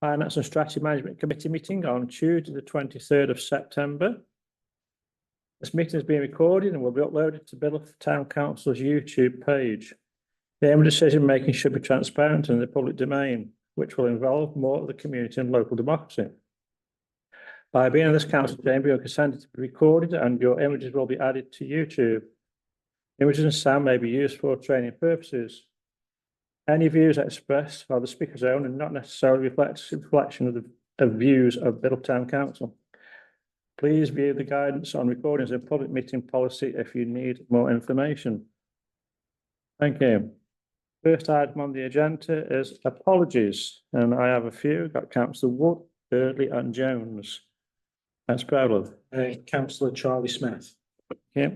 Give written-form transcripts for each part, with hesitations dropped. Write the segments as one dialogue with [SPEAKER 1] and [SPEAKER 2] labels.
[SPEAKER 1] Finance and Strategy Management Committee meeting on Tuesday, the 23rd of September. This meeting is being recorded and will be uploaded to Bill of Town Council's YouTube page. The aim of decision making should be transparent and in the public domain, which will involve more of the community and local democracy. By being in this council chamber, you're consented to be recorded and your images will be added to YouTube. Images and sound may be used for training purposes. Any views expressed are the speaker's own and not necessarily reflection of the views of Bill of Town Council. Please view the guidance on recordings and public meeting policy if you need more information. Thank you. First item on the agenda is apologies, and I have a few. Got Councillor Wood, Birdley and Jones. That's Crowley.
[SPEAKER 2] Councillor Charlie Smith.
[SPEAKER 1] Yeah.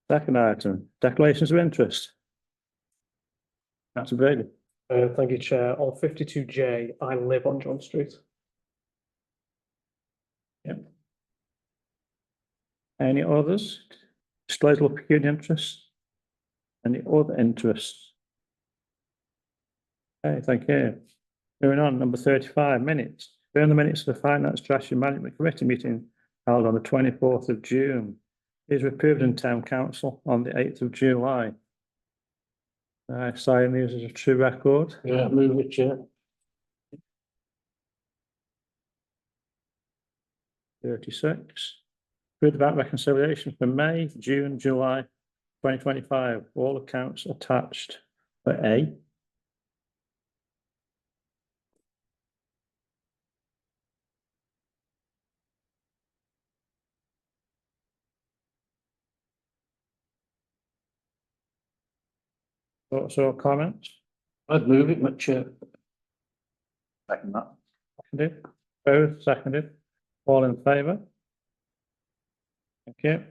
[SPEAKER 1] Second item, declarations of interest. Councillor Brady.
[SPEAKER 2] Thank you, Chair. On 52J, I live on John Street.
[SPEAKER 1] Yep. Any others? Disclosure of pecuniary interests? Any other interests? Okay, thank you. Moving on, number 35, minutes. Bear in the minutes of the Finance Strategy Management Committee meeting held on the 24th of June. These were approved in Town Council on the 8th of July. I sign these as a true record.
[SPEAKER 2] Yeah, move it, Chair.
[SPEAKER 1] 36. Good VAT reconciliation for May, June, July 2025. All accounts attached for A. Thoughts or comments?
[SPEAKER 2] I'd move it, my Chair.
[SPEAKER 1] Second that. Seconded. Both seconded. All in favour? Thank you.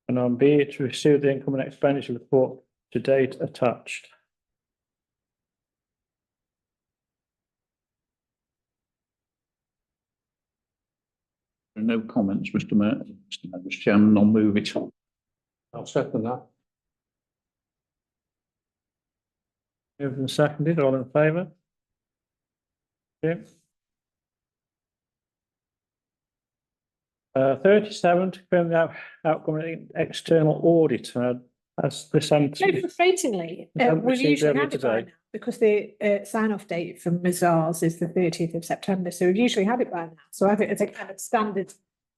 [SPEAKER 1] And on B, to receive the income and expenditure report to date attached.
[SPEAKER 3] No comments, Mr. Mayor. Mr. Chairman, I'll move it.
[SPEAKER 2] I'll second that.
[SPEAKER 1] Moved and seconded, all in favour? Okay. 37, to confirm the outcome of the external audit. That's this
[SPEAKER 4] No, frustratingly, we've usually had it by now because the sign-off date from Mazars is the 30th of September. So we've usually had it by now. So I have it as a kind of standard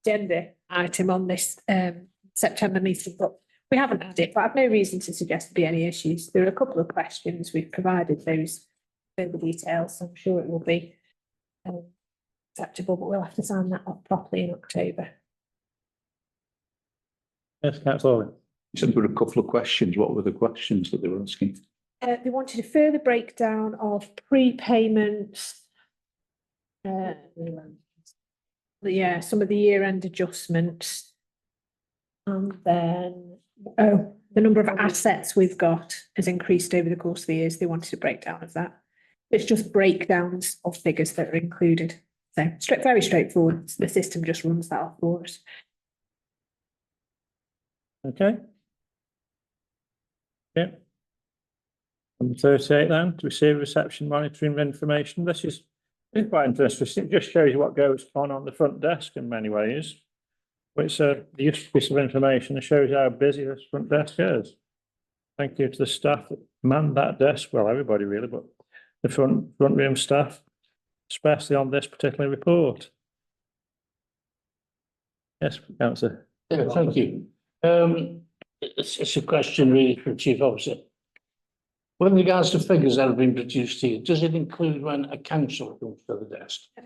[SPEAKER 4] agenda item on this September meeting, but we haven't had it. But I've no reason to suggest there be any issues. There are a couple of questions. We've provided those further details. So I'm sure it will be acceptable, but we'll have to sign that up properly in October.
[SPEAKER 1] Yes, Councillor.
[SPEAKER 3] There were a couple of questions. What were the questions that they were asking?
[SPEAKER 4] They wanted a further breakdown of prepayments. Yeah, some of the year-end adjustments. And then, the number of assets we've got has increased over the course of the years. They wanted a breakdown of that. It's just breakdowns of figures that are included. So very straightforward. The system just runs that off for us.
[SPEAKER 1] Okay. Yeah. Number 38 then, to receive reception monitoring of information. This is quite interesting. It just shows you what goes on the front desk in many ways. It's a useful piece of information. It shows you how busy this front desk is. Thank you to the staff that manned that desk. Well, everybody really, but the front room staff, especially on this particular report. Yes, Councillor.
[SPEAKER 5] Yeah, thank you. It's a question really for Chief Officer. With regards to figures that have been produced here, does it include when a council comes to the desk? So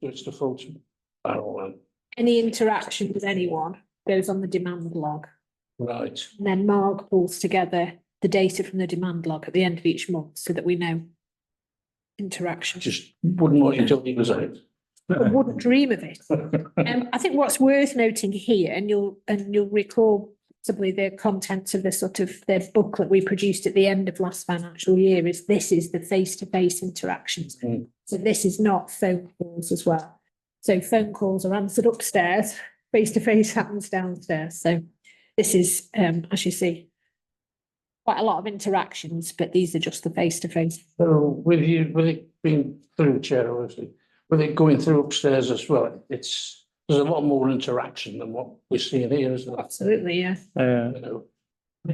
[SPEAKER 5] it's the full barrel then.
[SPEAKER 4] Any interaction with anyone goes on the demand log.
[SPEAKER 5] Right.
[SPEAKER 4] And then Mark pulls together the data from the demand log at the end of each month so that we know interaction.
[SPEAKER 5] Just wouldn't want you to leave us out.
[SPEAKER 4] I wouldn't dream of it. I think what's worth noting here, and you'll recall possibly the contents of the booklet we produced at the end of last financial year, is this is the face-to-face interactions. So this is not phone calls as well. So phone calls are answered upstairs, face-to-face happens downstairs. So this is, as you see, quite a lot of interactions, but these are just the face-to-face.
[SPEAKER 5] So with you, with it being through chair, obviously, with it going through upstairs as well, there's a lot more interaction than what we're seeing here, isn't there?
[SPEAKER 4] Absolutely, yeah.
[SPEAKER 5] You know,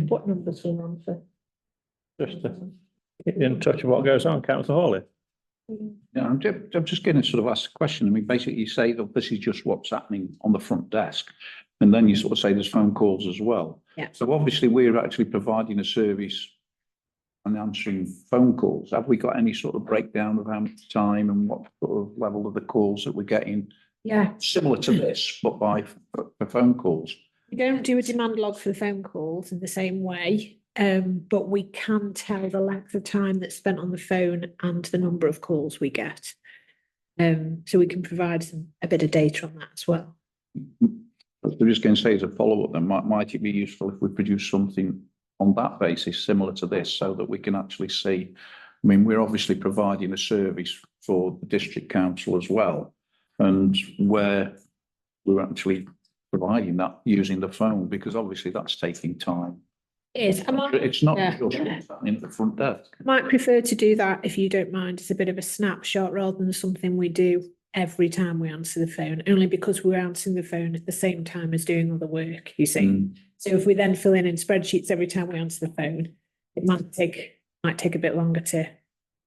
[SPEAKER 4] What numbers are on for?
[SPEAKER 1] Just to keep you in touch with what goes on, councillor Hawley.
[SPEAKER 3] Yeah, I'm just going to sort of ask a question. I mean, basically you say that this is just what's happening on the front desk. And then you sort of say there's phone calls as well.
[SPEAKER 4] Yeah.
[SPEAKER 3] So obviously we're actually providing a service and answering phone calls. Have we got any sort of breakdown of how much time and what sort of level of the calls that we're getting?
[SPEAKER 4] Yeah,
[SPEAKER 3] Similar to this, but for phone calls.
[SPEAKER 4] we don't do a demand log for the phone calls in the same way. But we can tell the length of time that's spent on the phone and the number of calls we get. So we can provide a bit of data on that as well.
[SPEAKER 3] I'm just going to say as a follow-up then, might it be useful if we produce something on that basis similar to this so that we can actually see, I mean, we're obviously providing a service for the district council as well. And where we're actually providing that using the phone, because obviously that's taking time.
[SPEAKER 4] It is.
[SPEAKER 3] It's not
[SPEAKER 4] Yeah.
[SPEAKER 3] just what's happening at the front desk.
[SPEAKER 4] Might prefer to do that if you don't mind. It's a bit of a snapshot rather than something we do every time we answer the phone, only because we're answering the phone at the same time as doing other work, you see.
[SPEAKER 3] Mm.
[SPEAKER 4] So if we then fill in spreadsheets every time we answer the phone, it might take a bit longer to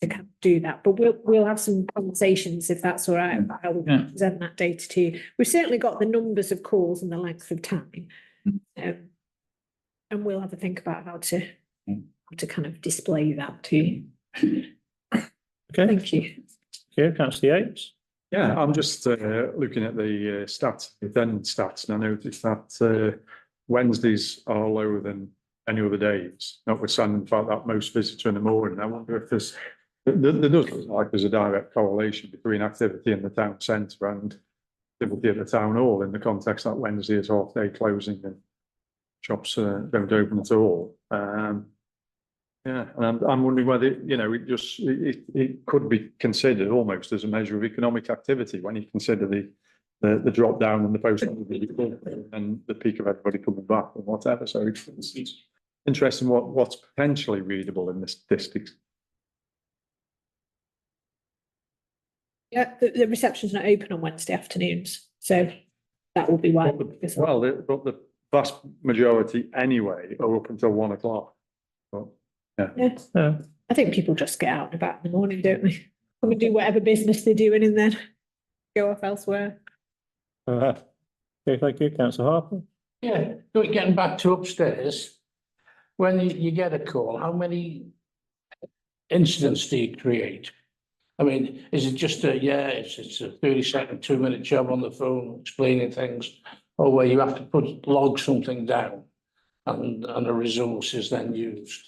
[SPEAKER 4] kind of do that. But we'll have some conversations if that's all right about how we
[SPEAKER 3] Yeah.
[SPEAKER 4] present that data to you. We've certainly got the numbers of calls and the length of time.
[SPEAKER 3] Mm.
[SPEAKER 4] And we'll have a think about how to kind of display that to you.
[SPEAKER 1] Okay,
[SPEAKER 4] Thank you.
[SPEAKER 1] okay, councillor Yates.
[SPEAKER 6] Yeah, I'm just looking at the stats, the attendance stats, and I noticed that Wednesdays are lower than any other days, notwithstanding the fact that most visitor in the morning. I wonder if there does look like there's a direct correlation between activity in the town centre and activity at the town hall in the context that Wednesday is half day closing and shops don't open at all. Yeah, and I'm wondering whether, you know, it could be considered almost as a measure of economic activity when you consider the drop down in the post and the peak of everybody coming back and whatever. So it's interesting what's potentially readable in this statistics.
[SPEAKER 4] Yeah, the reception's not open on Wednesday afternoons, so that will be why.
[SPEAKER 6] But the vast majority anyway are up until 1 o'clock. But,
[SPEAKER 4] Yeah, I think people just get out and about in the morning, don't they? Come and do whatever business they're doing and then go off elsewhere.
[SPEAKER 1] Okay, thank you, councillor Harper.
[SPEAKER 5] yeah, getting back to upstairs, when you get a call, how many incidents do you create? I mean, is it just it's a 30-second, 2-minute job on the phone explaining things, or where you have to log something down and the resource is then used?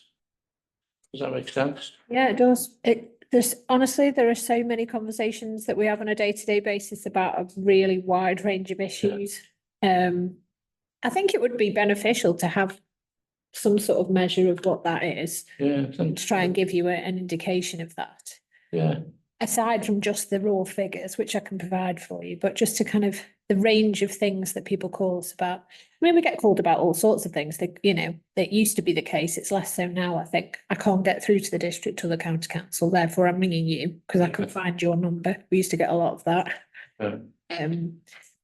[SPEAKER 5] Does that make sense?
[SPEAKER 4] Yeah, it does. Honestly, there are so many conversations that we have on a day-to-day basis about a really wide range of issues. I think it would be beneficial to have some sort of measure of what that is,
[SPEAKER 5] Yeah.
[SPEAKER 4] to try and give you an indication of that.
[SPEAKER 5] Yeah.
[SPEAKER 4] Aside from just the raw figures, which I can provide for you, but just to kind of the range of things that people call us about. I mean, we get called about all sorts of things that, you know, that used to be the case. It's less so now, I think. I can't get through to the district or the county council, therefore I'm ringing you because I can find your number. We used to get a lot of that.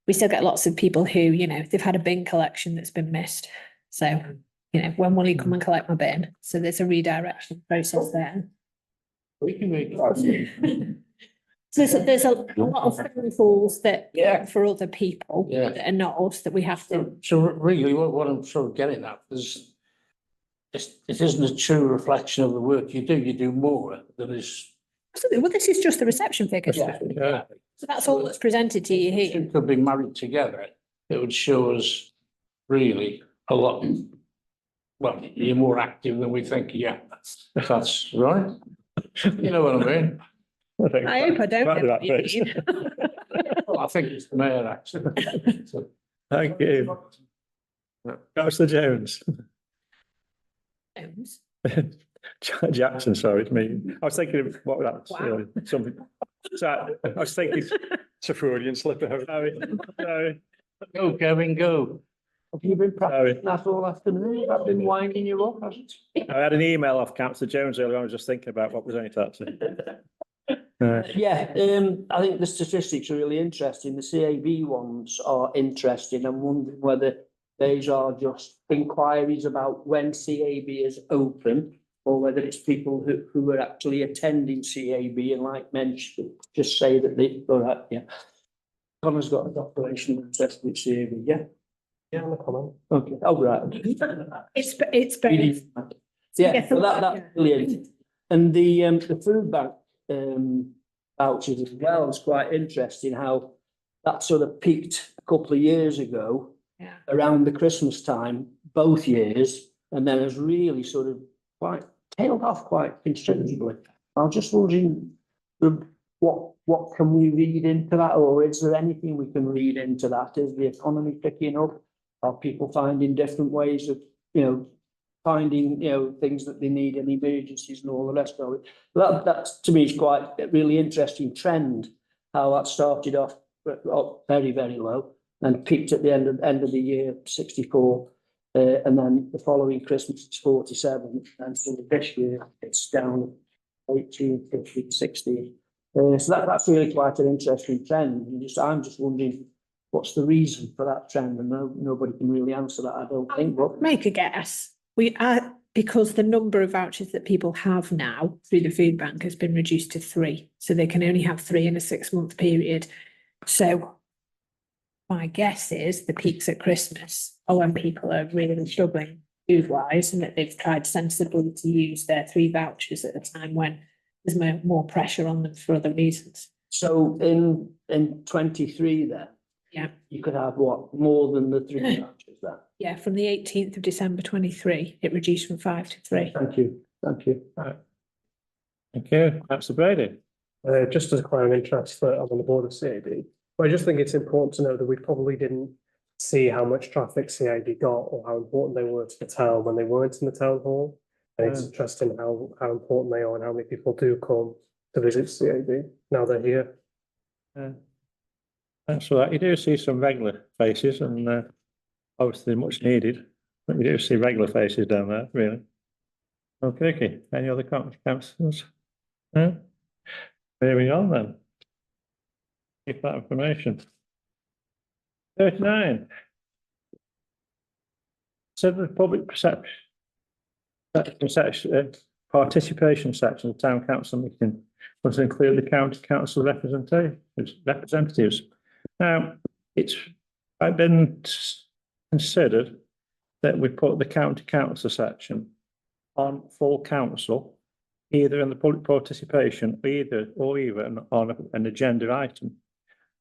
[SPEAKER 4] We still get lots of people who, you know, they've had a bin collection that's been missed. So, you know, when will you come and collect my bin? So there's a redirection process there.
[SPEAKER 5] We can make.
[SPEAKER 4] So there's a lot of phone calls that for other people
[SPEAKER 5] Yeah.
[SPEAKER 4] that are not us that we have to.
[SPEAKER 5] So really, what I'm sort of getting at is, it isn't a true reflection of the work you do. You do more than is.
[SPEAKER 4] Absolutely. Well, this is just the reception figures.
[SPEAKER 5] Yeah.
[SPEAKER 4] So that's all that's presented to you here.
[SPEAKER 5] It could be married together. It would show us really a lot. Well, you're more active than we think. Yeah, if that's right. You know what I mean?
[SPEAKER 4] I hope I don't.
[SPEAKER 1] Right,
[SPEAKER 4] know
[SPEAKER 1] that
[SPEAKER 4] what you
[SPEAKER 1] face.
[SPEAKER 4] mean.
[SPEAKER 5] Well, I think it's the mayor actually. So,
[SPEAKER 1] Thank you. Councillor Jones.
[SPEAKER 4] Jones.
[SPEAKER 1] Jackson, sorry, it's me. I was thinking of what that
[SPEAKER 4] Wow.
[SPEAKER 1] something. So I was thinking
[SPEAKER 6] it's a Freudian slip.
[SPEAKER 1] sorry.
[SPEAKER 5] go, Kevin, go. Have you been practicing that all afternoon? I've been winding you up, hasn't it?
[SPEAKER 1] I had an email off Councillor Jones earlier. I was just thinking about what was on it actually.
[SPEAKER 5] Yeah, I think the statistics are really interesting. The CAB ones are interesting. I'm wondering whether these are just inquiries about when CAB is open, or whether it's people who are actually attending CAB and, like mentioned, just say that they, all right, yeah. Connor's got an operational interest with CAB, yeah?
[SPEAKER 2] Yeah, on the comment.
[SPEAKER 5] Okay, oh, right.
[SPEAKER 4] It's very,
[SPEAKER 5] Yeah,
[SPEAKER 4] Yes,
[SPEAKER 5] well,
[SPEAKER 4] yeah.
[SPEAKER 5] that's brilliant. And the food bank vouchers as well is quite interesting, how that sort of peaked a couple of years ago
[SPEAKER 4] yeah.
[SPEAKER 5] around the Christmas time, both years, and then has really sort of quite tailed off quite considerably. I'm just wondering, what can we read into that, or is there anything we can read into that? Is the economy picking up? Are people finding different ways of, finding, things that they need in emergencies and all the rest of it? That to me is quite a really interesting trend, how that started off very, very low and peaked at the end of the year, 64. And then the following Christmas it's 47, and so this year it's down 18, 15, 16. So that's really quite an interesting trend. And I'm just wondering what's the reason for that trend, and nobody can really answer that, I don't think. But
[SPEAKER 4] Make a guess. We are, because the number of vouchers that people have now through the food bank has been reduced to 3. So they can only have 3 in a 6-month period. So my guess is the peaks at Christmas are when people are really struggling food-wise, and that they've tried sensibly to use their 3 vouchers at a time when there's more pressure on them for other reasons.
[SPEAKER 5] so in 23 then,
[SPEAKER 4] Yeah.
[SPEAKER 5] you could have what, more than the 3 vouchers then?
[SPEAKER 4] Yeah, from the 18th of December 23, it reduced from 5 to 3.
[SPEAKER 5] Thank you.
[SPEAKER 1] Thank you, Councillor Brady.
[SPEAKER 2] Just to acquire an interest for, I'm on the board of CAB, but I just think it's important to know that we probably didn't see how much traffic CAB got or how important they were to the town when they weren't in the town hall. And it's interesting how important they are and how many people do come to visit CAB now they're here.
[SPEAKER 1] Thanks for that. You do see some regular faces, and obviously much needed, but you do see regular faces down there, really. Okay, any other councillors? No? Moving on then. Keep that information. 39. Consider the public participation section of the town council meeting must include the county council representatives. Now, it's been considered that we put the county council section on full council, either in the public participation, or even on an agenda item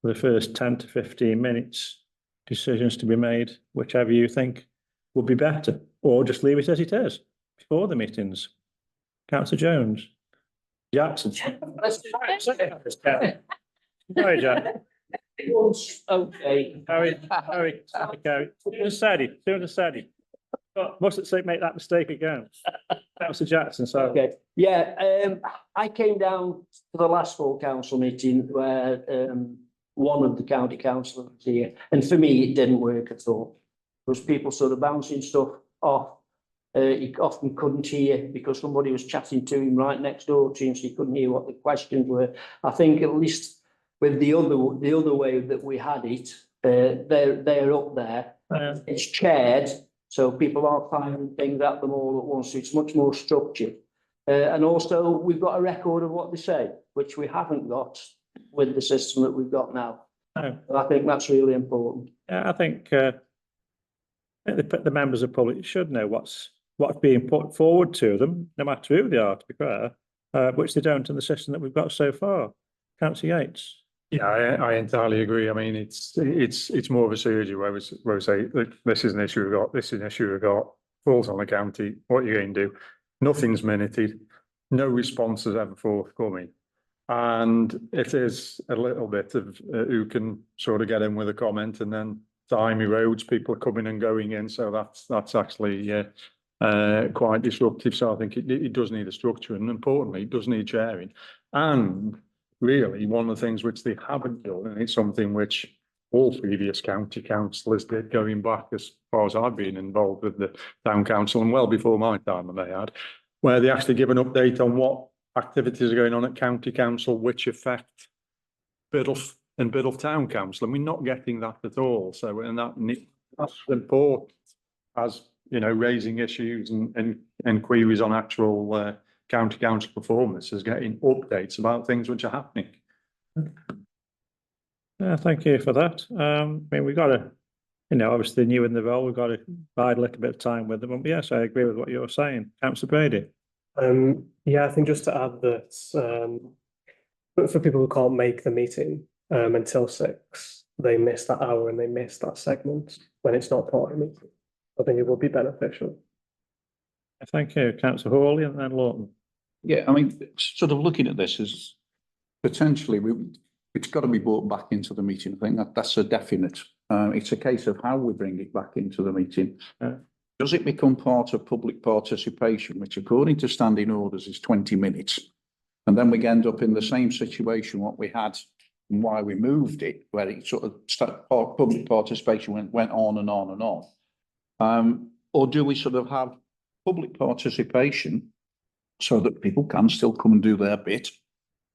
[SPEAKER 1] for the first 10 to 15 minutes, decisions to be made, whichever you think would be better, or just leave it as it is before the meetings. Councillor Jones. Jackson. Sorry, Jack.
[SPEAKER 5] Okay.
[SPEAKER 1] Harry, soon as said. Mustn't say make that mistake again. Councillor Jackson, sorry.
[SPEAKER 5] Okay, yeah, I came down to the last full council meeting where one of the county councillors was here, and for me, it didn't work at all. There was people sort of bouncing stuff off. He often couldn't hear because somebody was chatting to him right next door to him, so he couldn't hear what the questions were. I think at least with the other way that we had it, they're up there. It's chaired, so people aren't finding things at them all at once. So it's much more structured. And also we've got a record of what they say, which we haven't got with the system that we've got now.
[SPEAKER 1] No.
[SPEAKER 5] I think that's really important.
[SPEAKER 1] I think the members of the public should know what's being put forward to them, no matter who they are, to be fair, which they don't in the system that we've got so far. Councillor Yates.
[SPEAKER 6] Yeah, I entirely agree. I mean, it's more of a surgery where we say, look, this is an issue we've got, this is an issue we've got, falls on the county, what are you going to do? Nothing's minuted, no response is ever forthcoming. And it is a little bit of who can sort of get in with a comment, and then time erodes, people are coming and going in. So that's actually quite disruptive. So I think it does need a structure, and importantly, it does need sharing. And really, one of the things which they haven't done, and it's something which all previous county councillors did, going back as far as I've been involved with the town council and well before my time that they had, where they actually give an update on what activities are going on at county council, which affect Biddulph and Biddulph Town Council, and we're not getting that at all. So, and that's important as, you know, raising issues and queries on actual county council performance, is getting updates about things which are happening.
[SPEAKER 1] Thank you for that. I mean, we've got to, you know, obviously new in the role, we've got to bide a little bit of time with them. But yes, I agree with what you're saying. Councillor Brady.
[SPEAKER 2] Yeah, I think just to add that, but for people who can't make the meeting until 6, they miss that hour and they miss that segment when it's not part of the meeting. I think it will be beneficial.
[SPEAKER 1] Thank you, Councillor Hawley and then Lawton.
[SPEAKER 3] Yeah, I mean, sort of looking at this as potentially it's got to be brought back into the meeting. I think that's a definite. It's a case of how we bring it back into the meeting. Does it become part of public participation, which according to standing orders is 20 minutes? And then we end up in the same situation what we had and why we moved it, where it sort of public participation went on and on and on. Or do we sort of have public participation so that people can still come and do their bit?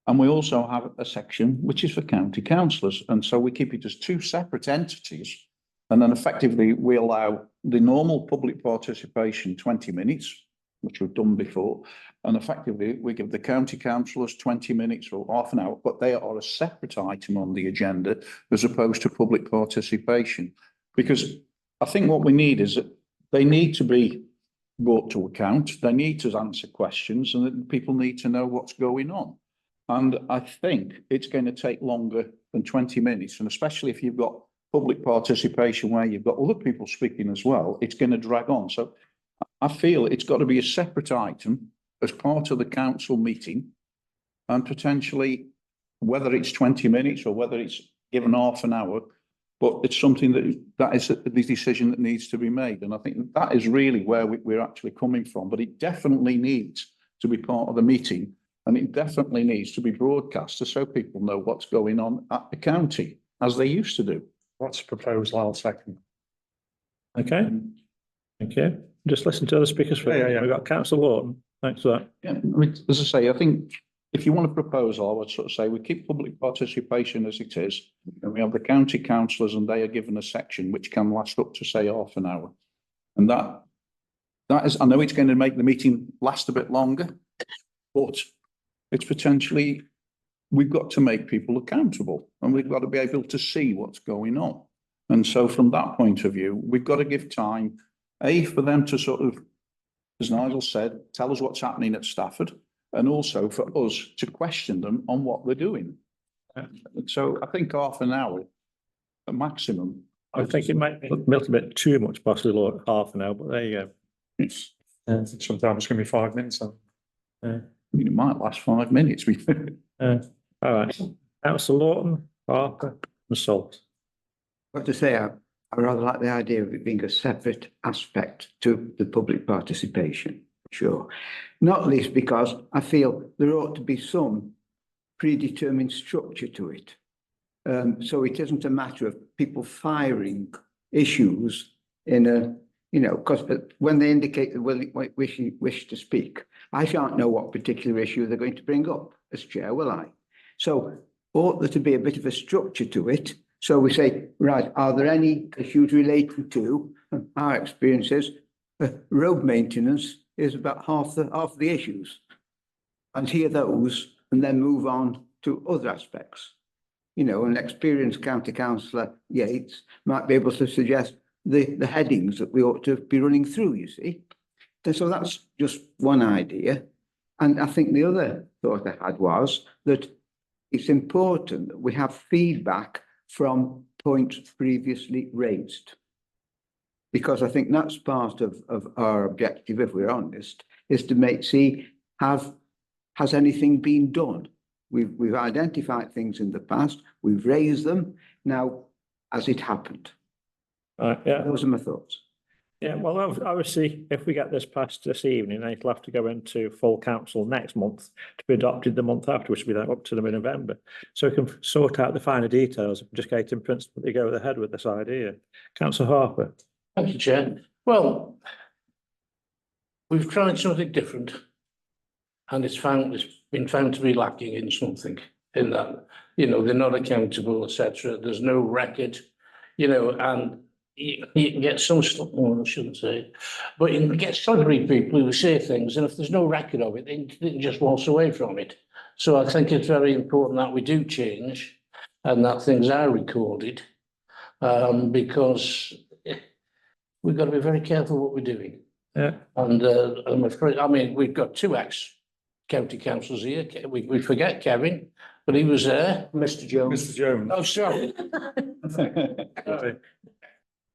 [SPEAKER 3] And we also have a section which is for county councillors. And so we keep it as 2 separate entities. And then effectively we allow the normal public participation 20 minutes, which we've done before. And effectively we give the county councillors 20 minutes or half an hour, but they are a separate item on the agenda as opposed to public participation. Because I think what we need is that they need to be brought to account. They need to answer questions and that people need to know what's going on. And I think it's going to take longer than 20 minutes. And especially if you've got public participation where you've got other people speaking as well, it's going to drag on. So I feel it's got to be a separate item as part of the council meeting, and potentially whether it's 20 minutes or whether it's given half an hour, but it's something that is the decision that needs to be made. And I think that is really where we're actually coming from, but it definitely needs to be part of the meeting. And it definitely needs to be broadcast so people know what's going on at the county, as they used to do.
[SPEAKER 6] That's a proposal, I'll second.
[SPEAKER 1] Okay, thank you. Just listen to other speakers for
[SPEAKER 6] Yeah.
[SPEAKER 1] We've got Councillor Lawton. Thanks for that.
[SPEAKER 3] Yeah, I mean, as I say, I think if you want a proposal, I would sort of say we keep public participation as it is, and we have the county councillors, and they are given a section which can last up to say half an hour. And that is, I know it's going to make the meeting last a bit longer, but it's potentially, we've got to make people accountable and we've got to be able to see what's going on. And so from that point of view, we've got to give time, for them to sort of, as Nigel said, tell us what's happening at Stafford, and also for us to question them on what they're doing. So I think half an hour, a maximum.
[SPEAKER 1] I think it might be a little bit too much, possibly Lord, half an hour, but there you go.
[SPEAKER 6] Sometimes it's going to be 5 minutes.
[SPEAKER 3] I mean, it might last 5 minutes.
[SPEAKER 1] All right. Councillor Lawton, Parker and Salt.
[SPEAKER 7] What to say, I rather like the idea of it being a separate aspect to the public participation, sure. Not least because I feel there ought to be some predetermined structure to it. So it isn't a matter of people firing issues in a, you know, because when they indicate they wish to speak, I shan't know what particular issue they're going to bring up as chair, will I? So ought there to be a bit of a structure to it? So we say, right, are there any issues relating to our experiences? Road maintenance is about half the issues, and hear those and then move on to other aspects. You know, an experienced county councillor, Yates, might be able to suggest the headings that we ought to be running through, you see. So that's just one idea. And I think the other thought I had was that it's important that we have feedback from points previously raised. Because I think that's part of our objective, if we're honest, is to see, has anything been done? We've identified things in the past, we've raised them, now, has it happened?
[SPEAKER 1] Yeah.
[SPEAKER 7] Those are my thoughts.
[SPEAKER 1] Yeah, well, obviously, if we get this passed this evening, then it'll have to go into full council next month to be adopted the month after, which will be up to them in November. So we can sort out the finer details, and just get in principle to go ahead with this idea. Councillor Harper.
[SPEAKER 5] Thank you, Chair. Well, we've tried something different. And it's been found to be lacking in something, in that, you know, they're not accountable, etc. There's no record, you know, and you can get some stuff, well, I shouldn't say it, but you can get salary people who say things, and if there's no record of it, they just waltz away from it. So I think it's very important that we do change and that things are recorded, because we've got to be very careful what we're doing.
[SPEAKER 1] Yeah.
[SPEAKER 5] And I'm afraid, I mean, we've got two ex-county councillors here. We forget Kevin, but he was there.
[SPEAKER 8] Mr. Jones.
[SPEAKER 6] Mr. Jones.
[SPEAKER 5] Oh, sorry.
[SPEAKER 1] Sorry.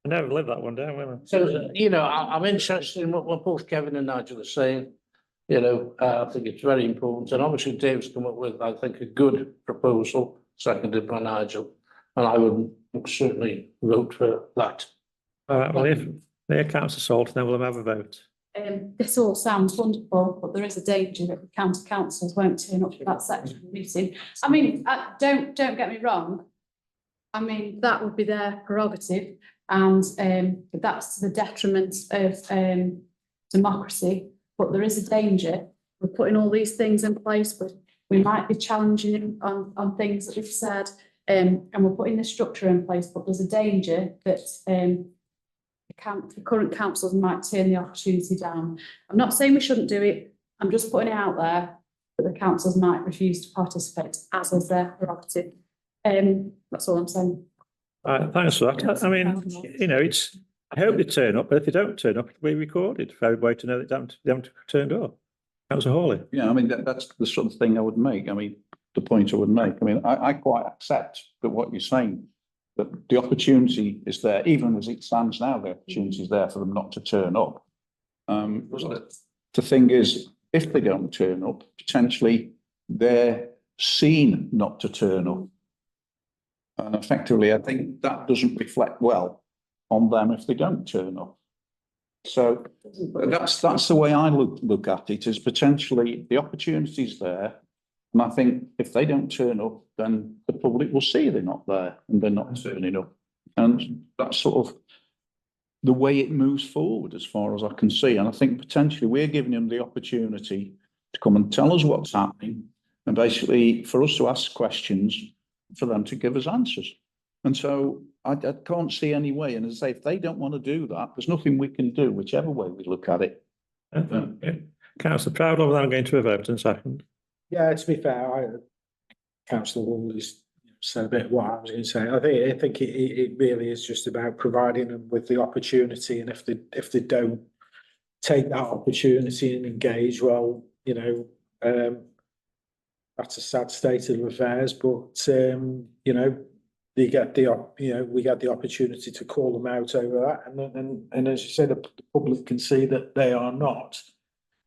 [SPEAKER 1] I never lived that one down, will I?
[SPEAKER 5] So, you know, I'm interested in what both Kevin and Nigel are saying. You know, I think it's very important. And obviously Dave's come up with, I think, a good proposal, seconded by Nigel. And I would certainly vote for that.
[SPEAKER 1] All right, well, if the accounts are sold, then we'll have a vote.
[SPEAKER 9] This all sounds wonderful, but there is a danger that the county councils won't turn up for that section of the meeting. I mean, don't get me wrong. I mean, that would be their prerogative, and that's to the detriment of democracy. But there is a danger. We're putting all these things in place, but we might be challenging on things that we've said, and we're putting the structure in place. But there's a danger that the current councils might turn the opportunity down. I'm not saying we shouldn't do it. I'm just putting it out there that the councils might refuse to participate, as is their prerogative. That's all I'm saying.
[SPEAKER 1] All right, thanks for that. I mean, you know, I hope they turn up, but if they don't turn up, it'll be recorded for everybody to know that they haven't turned up. Councillor Hawley.
[SPEAKER 3] Yeah, I mean, that's the sort of thing I would make. I mean, the point I would make. I mean, I quite accept that what you're saying, that the opportunity is there, even as it stands now, the opportunity is there for them not to turn up. The thing is, if they don't turn up, potentially they're seen not to turn up. And effectively, I think that doesn't reflect well on them if they don't turn up. So that's the way I look at it, is potentially the opportunity's there. And I think if they don't turn up, then the public will see they're not there and they're not turning up. And that's sort of the way it moves forward as far as I can see. And I think potentially we're giving them the opportunity to come and tell us what's happening, and basically for us to ask questions, for them to give us answers. And so I can't see any way. And as I say, if they don't want to do that, there's nothing we can do, whichever way we look at it.
[SPEAKER 1] Councillor Proudham, then I'm going to a vote in a second.
[SPEAKER 8] Yeah, to be fair, Councillor Woolley's said a bit of what I was going to say. I think it really is just about providing them with the opportunity, and if they don't take that opportunity and engage, well, you know, that's a sad state of affairs. But you know, we get the opportunity to call them out over that, and as you said, the public can see that they are not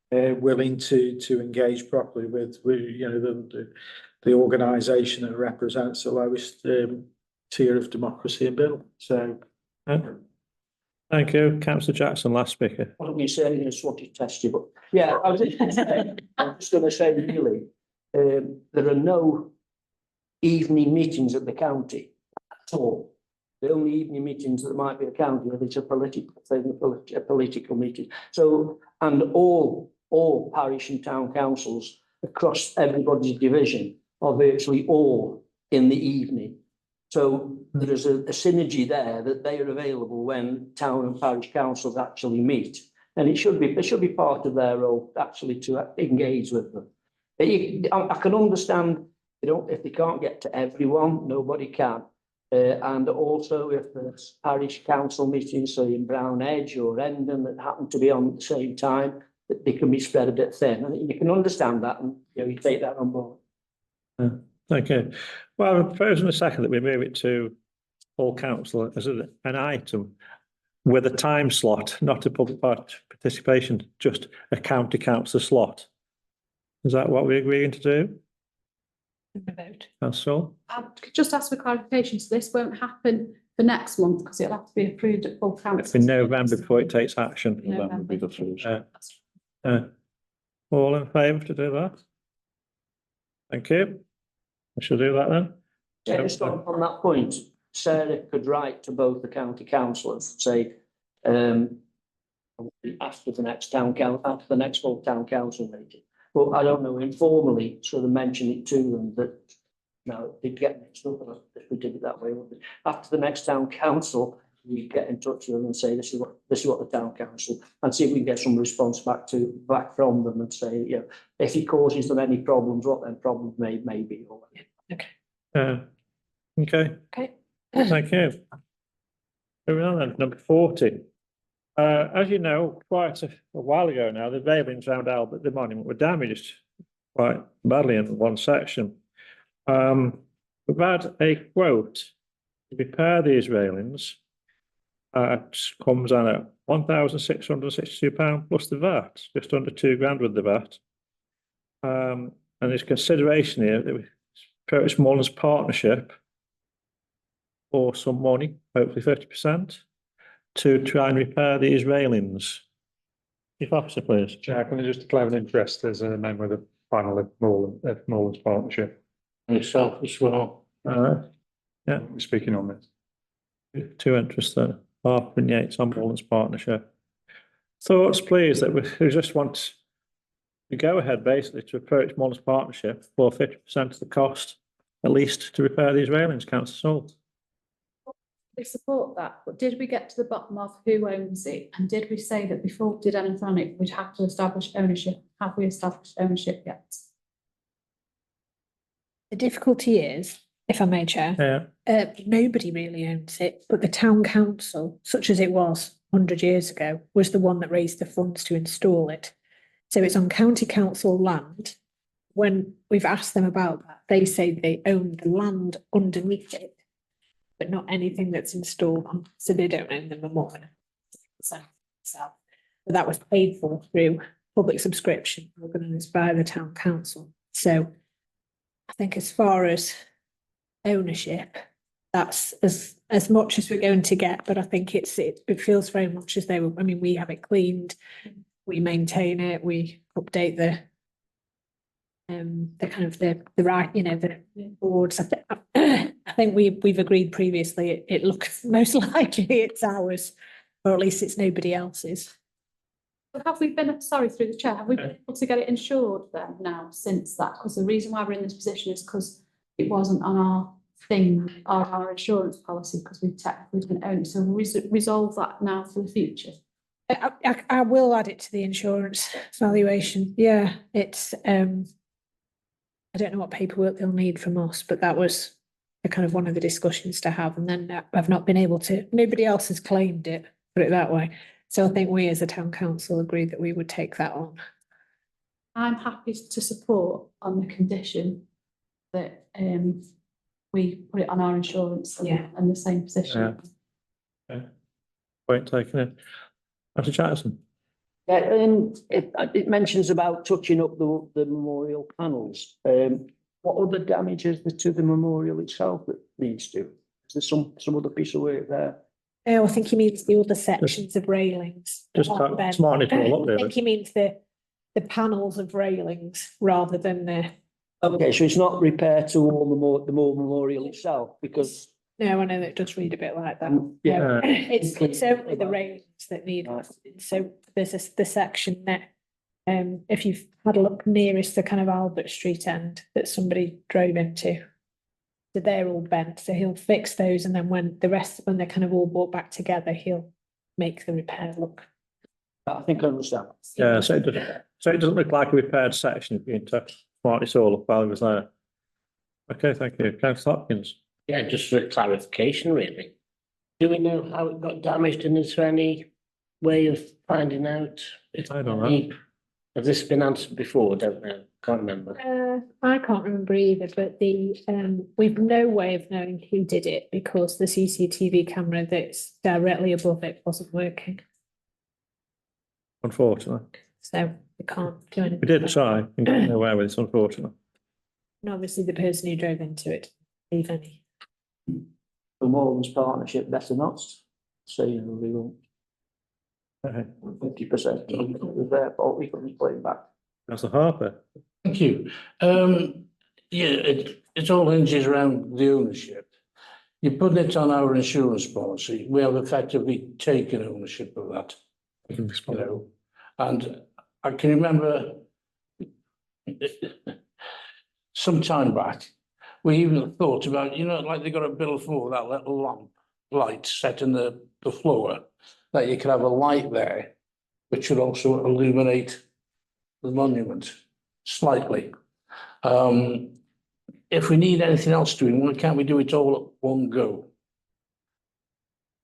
[SPEAKER 8] willing to engage properly with you know the organisation that represents the lowest tier of democracy and bill. So,
[SPEAKER 1] thank you, Councillor Jackson, last speaker.
[SPEAKER 10] What are you saying? I just wanted to test you, but yeah, I was I'm just going to say really, there are no evening meetings at the county at all. The only evening meetings that might be a county, if it's a political thing, a political meeting. So, and all parish and town councils across everybody's division are virtually all in the evening. So there is a synergy there that they are available when town and parish councils actually meet. And it should be part of their role actually to engage with them. I can understand, you know, if they can't get to everyone, nobody can. And also if there's parish council meetings, say in Brown Edge or Endon, that happen to be on at the same time, that they can be spread a bit thin. And you can understand that, and you know, you take that on board.
[SPEAKER 1] Thank you. Well, I'm proposing a second that we move it to all council as an item with a time slot, not a public participation, just a county council slot. Is that what we're agreeing to do?
[SPEAKER 4] Vote.
[SPEAKER 1] That's all.
[SPEAKER 9] Just ask for clarification. So this won't happen for next month, because it'll have to be approved at full council.
[SPEAKER 1] It's in November before it takes action.
[SPEAKER 3] November would be the first.
[SPEAKER 1] All in favour to do that? Thank you. We shall do that then.
[SPEAKER 10] Yeah, just on that point, Sarah could write to both the county councillors, say, after the next full town council meeting. But I don't know, informally, sort of mention it to them that, no, they'd get mixed up if we did it that way. After the next town council, we get in touch with them and say, this is what the town council, and see if we can get some response back from them and say, you know, if it causes them any problems, what then problems may be.
[SPEAKER 1] Okay.
[SPEAKER 4] Okay.
[SPEAKER 1] Thank you. Moving on then, number 40. As you know, quite a while ago now, the railings around Albert the Monument were damaged quite badly in one section. We've had a quote to repair these railings. It comes on at £1,662 plus the VAT, just under £2,000 with the VAT. And there's consideration here that we approach Mullins partnership for some money, hopefully 50%, to try and repair these railings. Chief Officer, please.
[SPEAKER 6] Chair, can I just declare an interest as a member of the panel of Mullins Partnership?
[SPEAKER 5] Myself as well.
[SPEAKER 1] Yeah.
[SPEAKER 6] We're speaking on this.
[SPEAKER 1] Two interests there, Harper and Yates on Mullins partnership. Thoughts, please, that we just want to go ahead basically to approach Mullins partnership for 50% of the cost, at least to repair these railings, Councillor Salt.
[SPEAKER 9] We support that, but did we get to the bottom of who owns it? And did we say that before we did anything on it, we'd have to establish ownership? Have we established ownership yet?
[SPEAKER 4] The difficulty is, if I may, Chair, nobody really owns it, but the town council, such as it was 100 years ago, was the one that raised the funds to install it. So it's on county council land. When we've asked them about that, they say they own the land underneath it, but not anything that's installed on, so they don't own the memorial. So but that was paid for through public subscription organised by the town council. So I think as far as ownership, that's as much as we're going to get, but I think it feels very much as though, I mean, we have it cleaned, we maintain it, we update the kind of the right, you know, the boards. I think we've agreed previously it looks most likely it's ours, or at least it's nobody else's.
[SPEAKER 9] But have we been, sorry, through the chair, have we been able to get it insured then now since that? Because the reason why we're in this position is because it wasn't on our thing, our insurance policy, because we technically didn't own it. So resolve that now for the future.
[SPEAKER 4] I will add it to the insurance valuation. Yeah, it's I don't know what paperwork they'll need from us, but that was a kind of one of the discussions to have. And then I've not been able to, nobody else has claimed it, put it that way. So I think we as a town council agreed that we would take that on.
[SPEAKER 9] I'm happy to support on the condition that we put it on our insurance and the same position.
[SPEAKER 1] Point taken in. Dr. Chatterton.
[SPEAKER 10] Yeah, it mentions about touching up the memorial panels. What other damage is there to the memorial itself that needs to? Is there some other piece of work there?
[SPEAKER 4] Oh, I think he means the other sections of railings.
[SPEAKER 1] Just smarten it all up,
[SPEAKER 4] I
[SPEAKER 1] really.
[SPEAKER 4] think he means the panels of railings rather than the.
[SPEAKER 10] Okay, so it's not repair to all the memorial itself, because
[SPEAKER 4] No, I know that it does read a bit like that.
[SPEAKER 10] yeah,
[SPEAKER 4] It's only the railings that need. So there's the section that, if you've had a look nearest the kind of Albert Street end that somebody drove into, so they're all bent. So he'll fix those, and then when they're kind of all brought back together, he'll make the repair look.
[SPEAKER 10] I think I understand.
[SPEAKER 1] Yeah, so it doesn't look like a repaired section if you to smart it all up while it was there. Okay, thank you. Councillor Hopkins.
[SPEAKER 5] Yeah, just for clarification, really. Do we know how it got damaged, and is there any way of finding out?
[SPEAKER 1] I don't know.
[SPEAKER 5] Has this been answered before? Don't know. Can't remember.
[SPEAKER 4] I can't remember either, but we've no way of knowing who did it because the CCTV camera that's directly above it wasn't working.
[SPEAKER 1] Unfortunately.
[SPEAKER 4] So we can't do anything.
[SPEAKER 1] We did try and get nowhere with this, unfortunately.
[SPEAKER 4] And obviously the person who drove into it, leave any.
[SPEAKER 10] the Morelands partnership better not say, you know, we won't.
[SPEAKER 1] Okay.
[SPEAKER 10] 50%, it was their fault, we couldn't put it back.
[SPEAKER 1] Councillor Harper.
[SPEAKER 5] Thank you. Yeah, it all hinges around the ownership. You put it on our insurance policy, we have effectively taken ownership of that, you know. And I can remember some time back, we even thought about, you know, like they got a bill for that little lamp light set in the floor, that you could have a light there, which would also illuminate the monument slightly. If we need anything else doing, why can't we do it all at one go?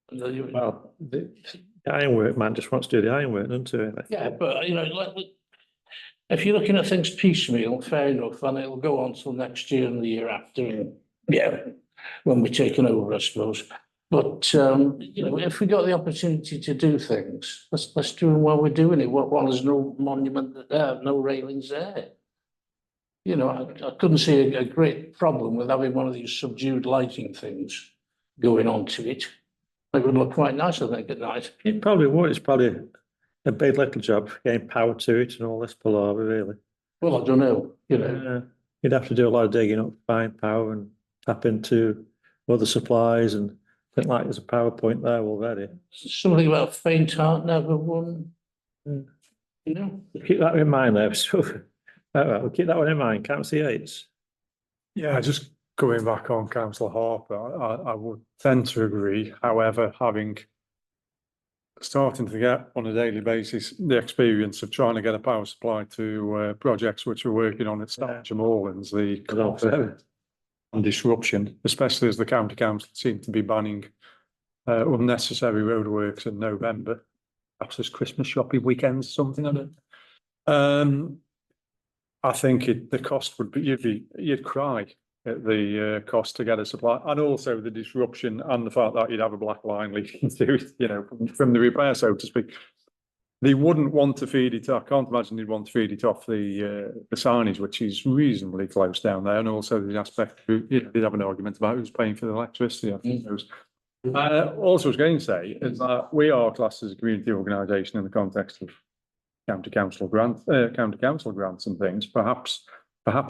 [SPEAKER 1] Well, the ironwork man just wants to do the ironwork, doesn't he?
[SPEAKER 5] Yeah, but you know, if you're looking at things piecemeal, fair enough, and it'll go on till next year and the year after, and yeah, when we're taking over, I suppose. But you know, if we got the opportunity to do things, let's do them while we're doing it. While there's no monument there, no railings there. You know, I couldn't see a great problem with having one of these subdued lighting things going on to it. It would look quite nice, I think, at night.
[SPEAKER 1] It probably would. It's probably a big little job getting power to it and all this palaver, really.
[SPEAKER 5] Well, I don't know, you know.
[SPEAKER 1] You'd have to do a lot of digging up, find power and tap into other supplies, and I think like there's a PowerPoint there already.
[SPEAKER 5] Something about faint heart never won.
[SPEAKER 1] Mm.
[SPEAKER 5] You know.
[SPEAKER 1] Keep that in mind there. So, we'll keep that one in mind. Councillor Yates.
[SPEAKER 6] Yeah, just going back on Councillor Harper, I would tend to agree. However, starting to get on a daily basis the experience of trying to get a power supply to projects which we're working on at Stanton Morelands, the cost and disruption, especially as the county council seem to be banning unnecessary roadworks in November. Perhaps there's Christmas shopping weekends, something like that. I think the cost would be, you'd cry at the cost to get a supply, and also the disruption and the fact that you'd have a black line leading through, you know, from the repair, so to speak. They wouldn't want to feed it. I can't imagine they'd want to feed it off the signage, which is reasonably close down there, and also the aspect, you know, they'd have an argument about who's paying for the electricity. I think those. Also, I was going to say is that we are classed as a community organisation in the context of county council grants and things. Perhaps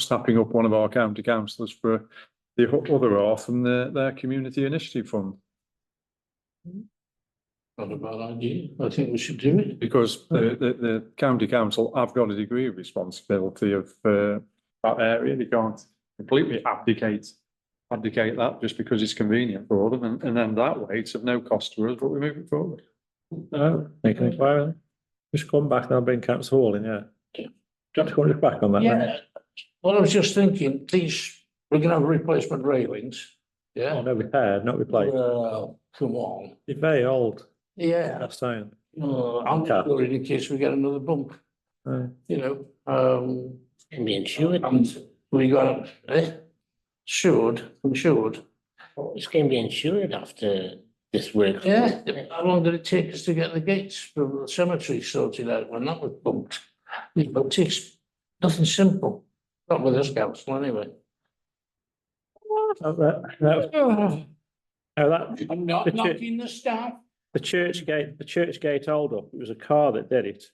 [SPEAKER 6] tapping up one of our county councillors for the other half from their community initiative fund.
[SPEAKER 5] Not a bad idea. I think we should do it.
[SPEAKER 6] Because the county council have got a degree of responsibility of that area. They can't completely abdicate that just because it's convenient for them, and then that way it's of no cost to us, but we move it forward.
[SPEAKER 1] Make an inquiry. Just come back and I'll bring Councillor Hall in, yeah. Do you have to come back on that?
[SPEAKER 5] Yeah.
[SPEAKER 1] Then?
[SPEAKER 5] Well, I was just thinking, we're gonna have replacement railings. Yeah.
[SPEAKER 1] Oh, no, repaired, not replaced.
[SPEAKER 5] Well, come on.
[SPEAKER 1] They're very old.
[SPEAKER 5] Yeah.
[SPEAKER 1] Last time.
[SPEAKER 5] I'm just worried in case we get another bump, you know,
[SPEAKER 10] Can be insured.
[SPEAKER 5] and we got, insured.
[SPEAKER 10] It's going to be insured after this work.
[SPEAKER 5] Yeah, how long did it take us to get the gates from the cemetery sorted out when that was bumped? It takes nothing simple, not with this council anyway.
[SPEAKER 1] I'm
[SPEAKER 5] not
[SPEAKER 1] the
[SPEAKER 5] knocking the staff.
[SPEAKER 1] The church gate hold up, it was a car that did it.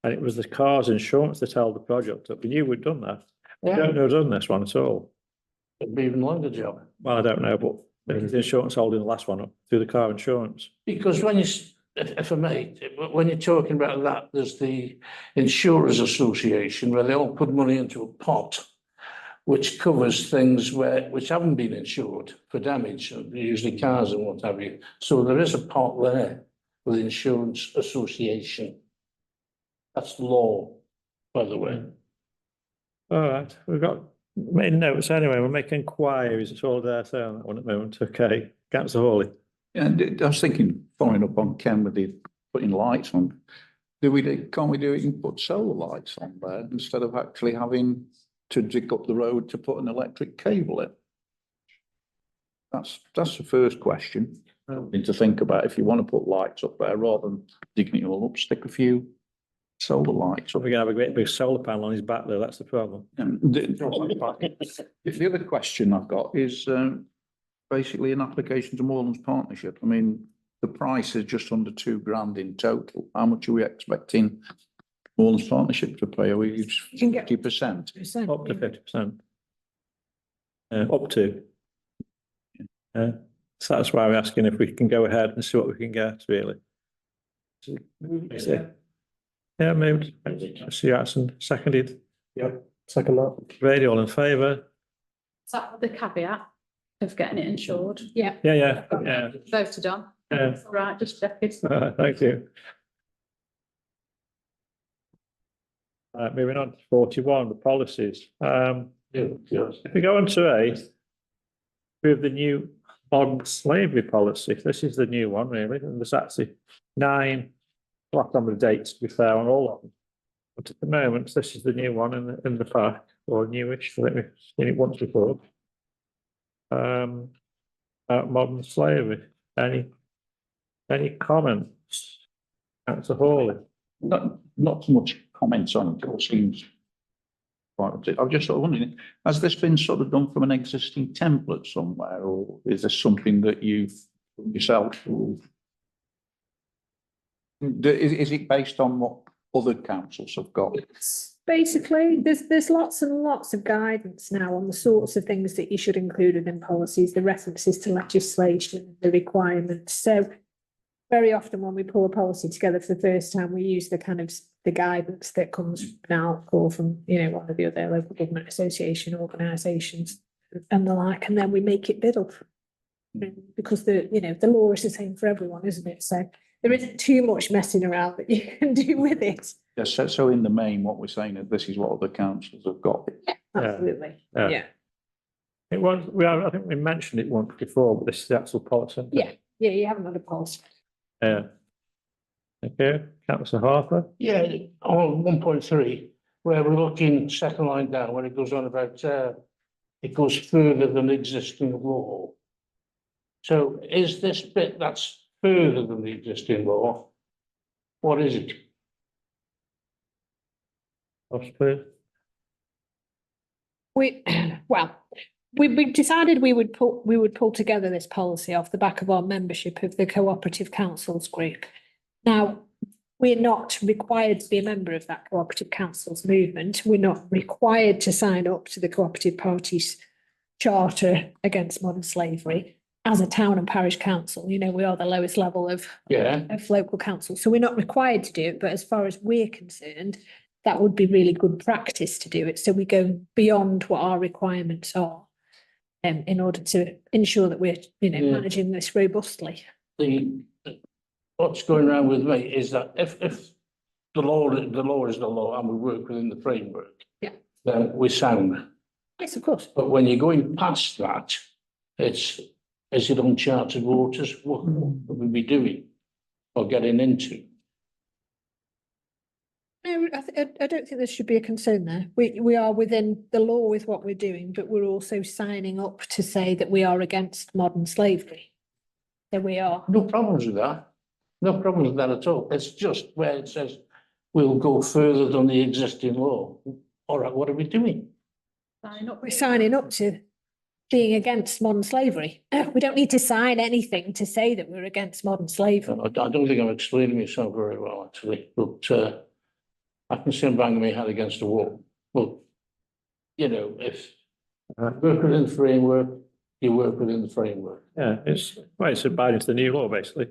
[SPEAKER 1] And it was the car's insurance that held the project up. We knew we'd done that. We don't know who's done this one at all.
[SPEAKER 5] It'd be even longer job.
[SPEAKER 1] Well, I don't know, but the insurance holding the last one up through the car insurance.
[SPEAKER 5] Because when if I may, when you're talking about that, there's the Insurers Association where they all put money into a pot, which covers things which haven't been insured for damage, usually cars and what have you. So there is a pot there with the Insurance Association. That's law, by the way.
[SPEAKER 1] All right, we've got made notes anyway. We'll make inquiries. It's all there so on that one at the moment. Okay, Councillor Hawley.
[SPEAKER 3] And I was thinking, following up on Ken with the putting lights on, can't we do it and put solar lights on there instead of actually having to dig up the road to put an electric cable in? That's the first question. Something to think about. If you want to put lights up there, rather than digging it all up, stick a few solar lights up.
[SPEAKER 1] We're gonna have a great big solar panel on his back though, that's the problem.
[SPEAKER 3] The other question I've got is, basically an application to Moorlands Partnership? I mean, the price is just under £2,000 in total. How much are we expecting Moorlands Partnership to pay? Are we
[SPEAKER 4] You can get
[SPEAKER 3] 50%?
[SPEAKER 1] Up to 50%. Up to. So that's why we're asking if we can go ahead and see what we can get, really. Yeah, moved. Mr. Jackson, seconded.
[SPEAKER 2] Yep, second that.
[SPEAKER 1] Ready, all in favour?
[SPEAKER 9] Is that the caveat of getting it insured?
[SPEAKER 4] Yeah.
[SPEAKER 1] Yeah.
[SPEAKER 9] Voted on.
[SPEAKER 1] Yeah.
[SPEAKER 9] All right, just checking.
[SPEAKER 1] Thank you. Moving on to 41, the policies. If we go on to 8, we have the new modern slavery policy. This is the new one, really, and there's actually 9 black number of dates, to be fair, on all of them. But at the moment, this is the new one in the pack, or newish. I think we've seen it once before. Modern slavery. Any comments? Councillor Hawley.
[SPEAKER 3] Not so much comments on it. It seems quite. I was just sort of wondering, has this been sort of done from an existing template somewhere, or is this something that you've yourself? Is it based on what other councils have got?
[SPEAKER 4] Basically, there's lots and lots of guidance now on the sorts of things that you should include within policies, the references to legislation, the requirements. So very often when we pull a policy together for the first time, we use the kind of the guidance that comes now or from, one of the other local government association organisations and the like, and then we make it biddle. Because the law is the same for everyone, isn't it? So there isn't too much messing around that you can do with it.
[SPEAKER 3] Yes, so in the main, what we're saying is this is what other councils have got.
[SPEAKER 4] Absolutely.
[SPEAKER 1] Yeah.
[SPEAKER 4] Yeah.
[SPEAKER 1] It was, I think we mentioned it once before, but this is the actual policy.
[SPEAKER 4] Yeah. Yeah, you haven't got a policy.
[SPEAKER 1] Yeah. Okay, Councillor Harper.
[SPEAKER 5] Yeah, on 1.3, where we're looking second line down, when it goes on about, it goes further than existing law. So is this bit that's further than the existing law? What is it?
[SPEAKER 1] Please.
[SPEAKER 4] We decided we would pull together this policy off the back of our membership of the cooperative councils group. Now, we're not required to be a member of that cooperative councils movement. We're not required to sign up to the cooperative parties charter against modern slavery as a town and parish council. We are the lowest level of local council, so we're not required to do it. But as far as we're concerned, that would be really good practice to do it. So we go beyond what our requirements are, in order to ensure that we're, managing this robustly.
[SPEAKER 5] What's going around with me is that if the law is the law and we work within the framework, then we're sound.
[SPEAKER 4] Yes, of course.
[SPEAKER 5] But when you're going past that, is it uncharted waters? What would we be doing or getting into?
[SPEAKER 4] No, I don't think there should be a concern there. We are within the law with what we're doing, but we're also signing up to say that we are against modern slavery. So we are.
[SPEAKER 5] No problems with that. No problems with that at all. It's just where it says we'll go further than the existing law. All right, what are we doing?
[SPEAKER 4] We're signing up to being against modern slavery. We don't need to sign anything to say that we're against modern slavery.
[SPEAKER 5] I don't think I'm explaining myself very well, actually, but I can see I'm banging my head against the wall. Well, if you work within the framework, you work within the framework.
[SPEAKER 1] Yeah, it's abiding to the new law, basically,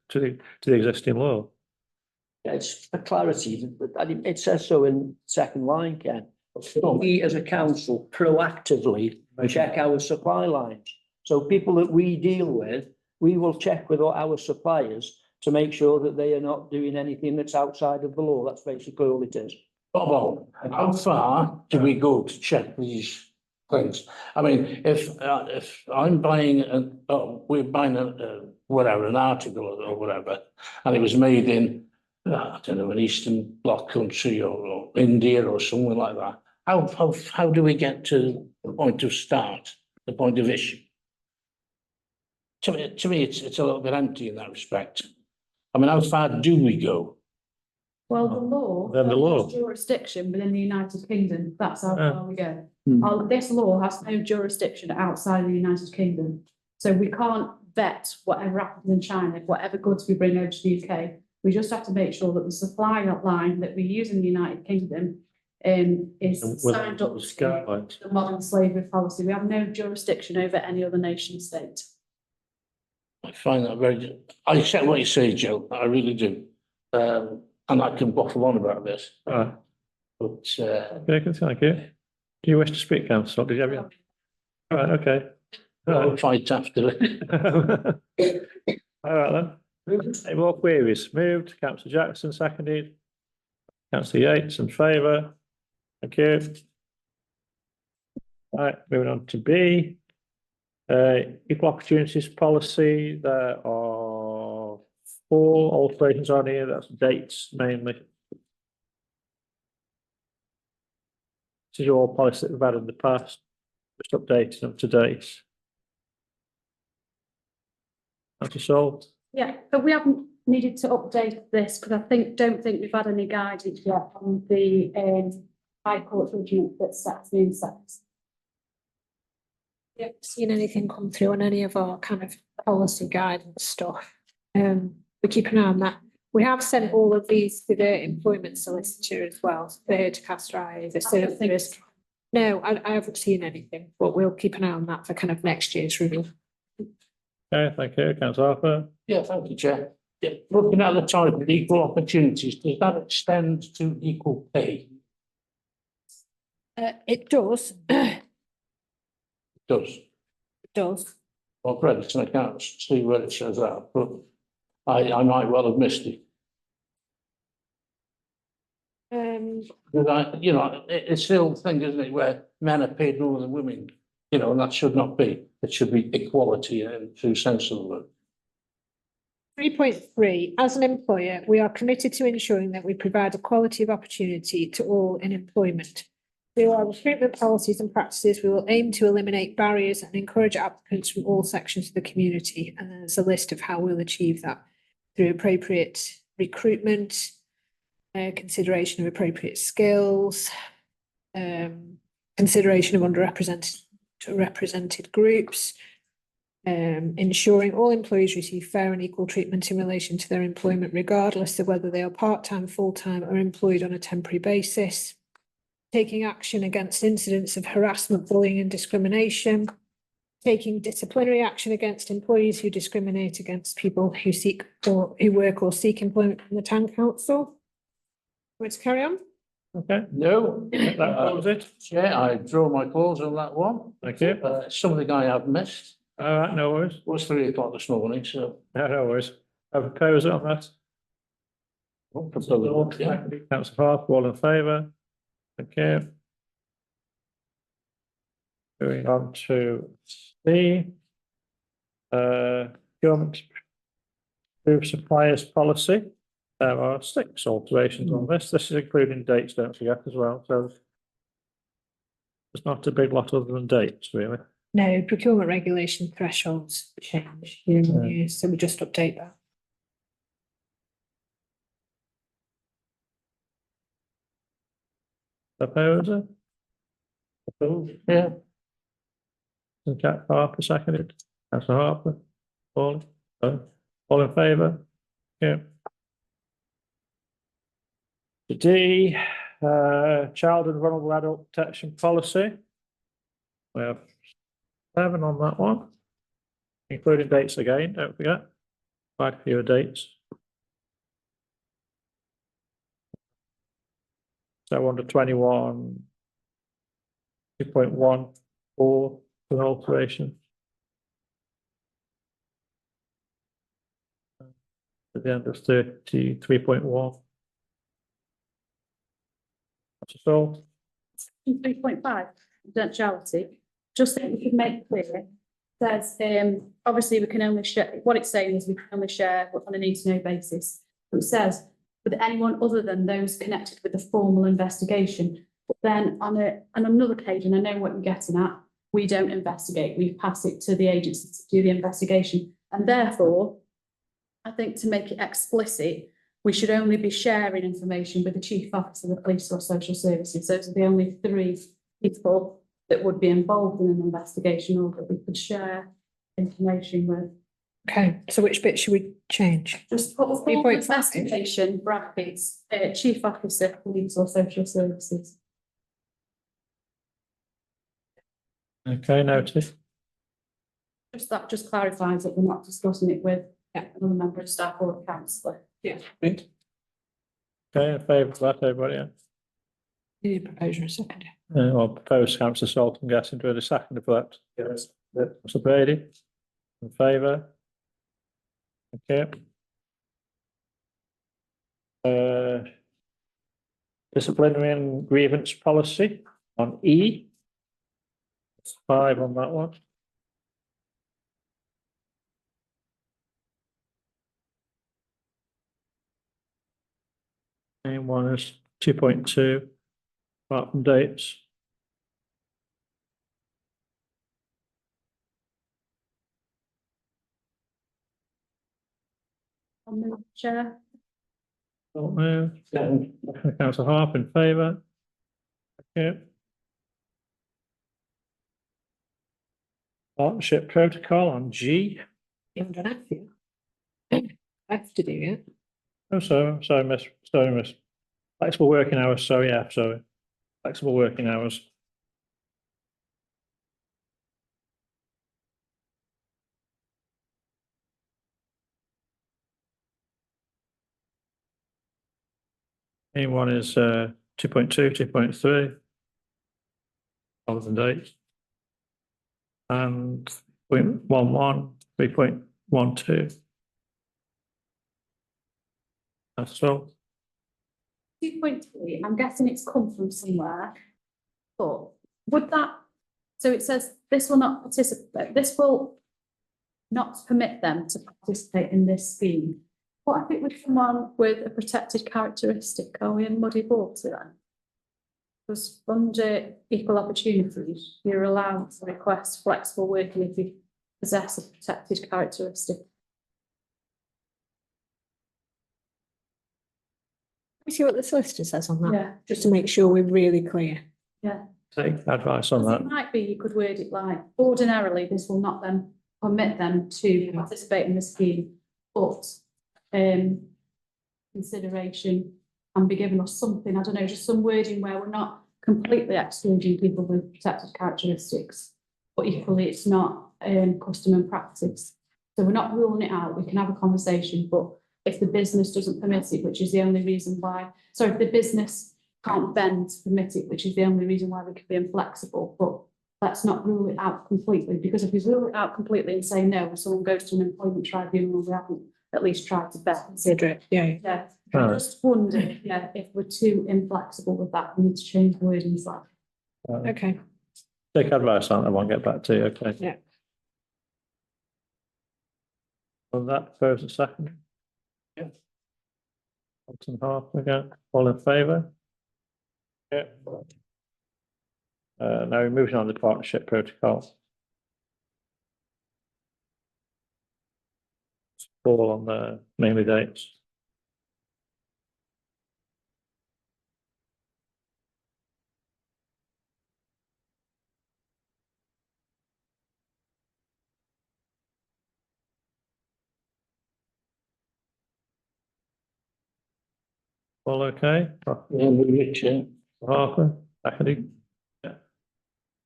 [SPEAKER 1] to the existing law.
[SPEAKER 10] Yeah, it's for clarity, it says so in second line, Ken. We as a council proactively check our supply lines. So people that we deal with, we will check with our suppliers to make sure that they are not doing anything that's outside of the law. That's basically all it is.
[SPEAKER 5] Well, how far do we go to check these things? I mean, if I'm buying we're buying an article or whatever, and it was made in I don't know, an Eastern Bloc country or India or somewhere like that. How do we get to the point of start, the point of issue? To me, it's a little bit empty in that respect. I mean, how far do we go?
[SPEAKER 9] Well, the law.
[SPEAKER 1] Then the law.
[SPEAKER 9] has jurisdiction within the United Kingdom. That's how far we go.
[SPEAKER 10] Hmm.
[SPEAKER 9] This law has no jurisdiction outside the United Kingdom. So we can't vet whatever happens in China, whatever goods we bring over to the UK. We just have to make sure that the supply line that we use in the United Kingdom is signed up to the modern slavery policy. We have no jurisdiction over any other nation state.
[SPEAKER 5] I find that very, I accept what you say, Joe, I really do. And I can waffle on about this,
[SPEAKER 1] Alright,
[SPEAKER 5] but,
[SPEAKER 1] thank you. Do you wish to speak, councillor? Did you have your? Alright, okay.
[SPEAKER 5] I'll fight after it.
[SPEAKER 1] All right then. Any more queries? Moved, councillor Jackson, seconded. Councillor Yates in favour. Thank you. Right, moving on to B. Equal opportunities policy, there are 4 alterations on here, that's dates mainly. This is your policy that we've had in the past, just updating them to date. That's solved.
[SPEAKER 9] Yeah, but we haven't needed to update this because don't think we've had any guidance yet on the High Court judgment that sets the insects.
[SPEAKER 4] We haven't seen anything come through on any of our kind of policy guidance stuff. We keep an eye on that. We have sent all of these to the employment solicitor as well, for her to cast her eye over. So if there is, no, I haven't seen anything, but we'll keep an eye on that for kind of next year's review.
[SPEAKER 1] Okay, thank you, councillor Harper.
[SPEAKER 5] Yeah, thank you, Chair. Yeah, looking at the type of equal opportunities, does that extend to equal pay?
[SPEAKER 4] It does.
[SPEAKER 5] It does.
[SPEAKER 4] It does.
[SPEAKER 5] Well, credits and accounts, see where it says that, but I might well have missed it. Because it's still a thing, isn't it, where men are paid more than women, and that should not be. It should be equality in the true sense of the word.
[SPEAKER 4] 3.3, as an employer, we are committed to ensuring that we provide equality of opportunity to all in employment. Through our recruitment policies and practices, we will aim to eliminate barriers and encourage applicants from all sections of the community. And there's a list of how we'll achieve that through appropriate recruitment, consideration of appropriate skills, consideration of underrepresented groups, ensuring all employees receive fair and equal treatment in relation to their employment, regardless of whether they are part-time, full-time, or employed on a temporary basis. Taking action against incidents of harassment, bullying and discrimination, taking disciplinary action against employees who discriminate against people who work or seek employment from the town council. Let's carry on.
[SPEAKER 1] Okay,
[SPEAKER 5] No,
[SPEAKER 1] that covers it.
[SPEAKER 5] Chair, I draw my clause on that one.
[SPEAKER 1] Thank you.
[SPEAKER 5] Something I have missed.
[SPEAKER 1] All right, no worries.
[SPEAKER 5] It was 3 o'clock this morning, so.
[SPEAKER 1] No worries. Have a close on that.
[SPEAKER 5] Yeah.
[SPEAKER 1] Councillor Harper, all in favour? Thank you. Going on to C. Procurement approved suppliers policy. There are 6 alterations on this. This is including dates, don't forget, as well. So there's not a big lot other than dates, really.
[SPEAKER 4] No, procurement regulation thresholds change year on year, so we just update that.
[SPEAKER 1] Proposer? Approved,
[SPEAKER 5] Yeah.
[SPEAKER 1] and Jack Harper seconded. Councillor Harper, all in favour? Yeah. D, child and vulnerable adult protection policy. We have 7 on that one, including dates again, don't forget. Quite a few dates. So under 21, 2.1, 4, an alteration. At the end of 33.1. That's all.
[SPEAKER 9] 3.5, confidentiality, just think we could make clear, says, obviously we can only share, what it's saying is we can only share on a need-to-know basis. It says, with anyone other than those connected with a formal investigation. But then on another occasion, I know what you're getting at, we don't investigate, we pass it to the agencies to do the investigation. And therefore, I think to make it explicit, we should only be sharing information with the Chief Officer of the Police or Social Services. Those are the only 3 people that would be involved in an investigation or that we could share information with.
[SPEAKER 4] Okay, so which bit should we change?
[SPEAKER 9] Just put a
[SPEAKER 4] 3.5.
[SPEAKER 9] formal investigation, brackets, chief officer, police or social services.
[SPEAKER 1] Okay, noted.
[SPEAKER 9] Just that just clarifies that we're not discussing it with another member of staff or a councillor.
[SPEAKER 1] Okay, in favour of that, everybody, yeah?
[SPEAKER 4] Need a proposer a second.
[SPEAKER 1] Or proposed councillor Salt, I'm guessing, do a second for that.
[SPEAKER 2] Yes.
[SPEAKER 1] Councillor Brady, in favour? Okay. Disciplinary and grievance policy on E. It's 5 on that one. And one is 2.2, apart from dates.
[SPEAKER 9] On the chair,
[SPEAKER 1] Don't move. Councillor Harp in favour. Okay. Partnership protocol on G.
[SPEAKER 4] You haven't done F yet. F to do yet.
[SPEAKER 1] Oh, sorry, miss. Flexible working hours, sorry, yeah, sorry. Flexible working hours. One is 2.2, 2.3. Hours and dates. And 0.11, 3.12. That's all.
[SPEAKER 9] 2.3, I'm guessing it's come from somewhere. But would that, so it says this will not participate, this will not permit them to participate in this scheme. What if it was someone with a protected characteristic? Are we in muddy water then? Because under equal opportunities, you're allowed to request flexible working if you possess a protected characteristic.
[SPEAKER 4] Let me see what the solicitor says on that,
[SPEAKER 9] Yeah,
[SPEAKER 4] just to make sure we're really clear.
[SPEAKER 9] yeah.
[SPEAKER 1] Take advice on
[SPEAKER 9] Because
[SPEAKER 1] that.
[SPEAKER 9] it might be, you could word it like, ordinarily, this will not then permit them to participate in the scheme, but consideration and be given us something, I don't know, just some wording where we're not completely excluding people with protected characteristics, but equally it's not custom and practice. So we're not ruling it out, we can have a conversation, but if the business doesn't permit it, which is the only reason why, so if the business can't bend to permit it, which is the only reason why we could be inflexible, but let's not rule it out completely, because if we rule it out completely and say no, and someone goes to an employment tribunal, we haven't at least tried to bet.
[SPEAKER 4] Consider it, yeah.
[SPEAKER 9] Yeah,
[SPEAKER 1] All
[SPEAKER 9] I
[SPEAKER 1] right.
[SPEAKER 9] just wonder, yeah, if we're too inflexible with that, we need to change the wording slightly.
[SPEAKER 4] Okay,
[SPEAKER 1] Take advice on that, I won't get back to you, okay?
[SPEAKER 4] Yeah.
[SPEAKER 1] On that, first and second? Yeah. Alton Harp again, all in favour? Yeah. Now we're moving on to the partnership protocol. All on the mainly dates. All okay?
[SPEAKER 5] Yeah, Richard.
[SPEAKER 1] Harper, seconded. Yeah.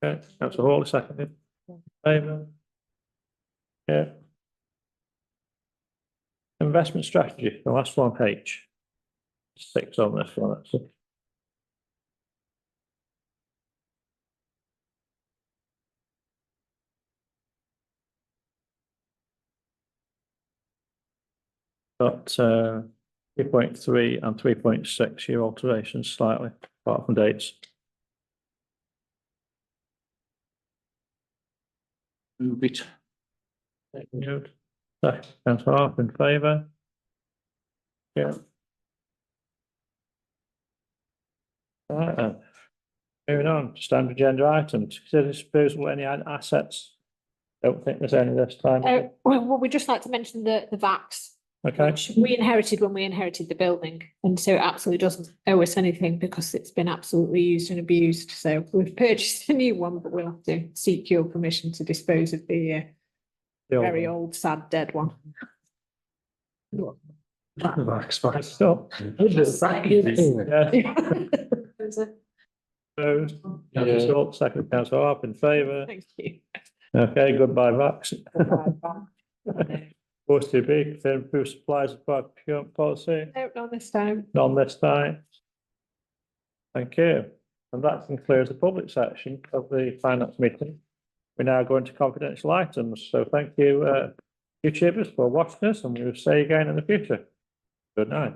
[SPEAKER 1] Okay, councillor Hall, seconded. Favour? Yeah. Investment strategy, the last one, H. 6 on this one, that's it. Got 3.3 and 3.6 year alterations slightly, apart from dates.
[SPEAKER 3] Move it.
[SPEAKER 1] Good. Councillor Harp in favour? Yeah. All right then. Moving on, standard agenda items, consider disposal of any assets. Don't think there's any this time.
[SPEAKER 4] well, we'd just like to mention the VAX,
[SPEAKER 1] Okay,
[SPEAKER 4] which we inherited when we inherited the building, and so it absolutely doesn't owe us anything because it's been absolutely used and abused. So we've purchased a new one, but we'll have to seek your permission to dispose of the
[SPEAKER 1] The old
[SPEAKER 4] very
[SPEAKER 1] one.
[SPEAKER 4] old, sad, dead one.
[SPEAKER 6] Max, Max.
[SPEAKER 1] So, yeah,
[SPEAKER 9] Is it?
[SPEAKER 1] opposed, Councillor Salt, second Councillor Harp in favour.
[SPEAKER 4] Thank you.
[SPEAKER 1] Okay, goodbye, Vax.
[SPEAKER 4] No,
[SPEAKER 1] Force to be, confirm approved supplies of procurement policy,
[SPEAKER 4] not this time.
[SPEAKER 1] none this time. Thank you. And that concludes the public section of the finance meeting. We're now going to confidential items, so thank you, YouTubers, for watching us, and we'll see you again in the future. Good night.